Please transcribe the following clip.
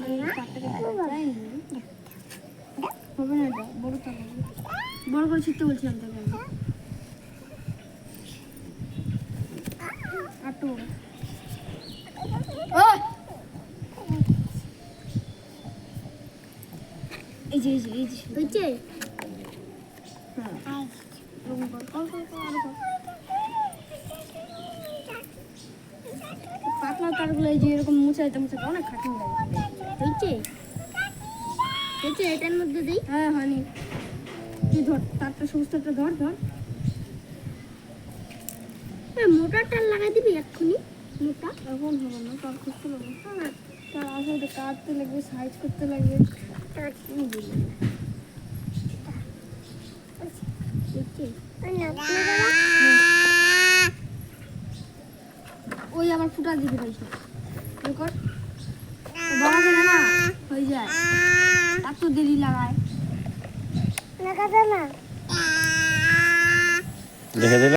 হবে না, এটা বড় তার বড় করে ছিটতে বলছিলাম তোকে আমি। আর তো এই যে হয়েছে। হ্যাঁ পাতলা তারগুলো এই যে এরকম মুছাইতে অনেক খাটনি লাগে। হয়েছে হয়েছে, এটার মধ্যে দিই। হ্যাঁ হয়নি, তুই ধর তারটা, সবুজ তারটা ধর ধর। মোটা তার লাগাই দিবি এক্ষুনি। মোটা এখন হবে না, তার করতে লাগবে। হ্যাঁ তার আসলে কাটতে লাগবে, সাইজ করতে লাগবে। ওই আবার ফুটা দিতে পারিস না, বড় করে না হয়ে যায়, এত দেরি লাগায়। দেখে দিলে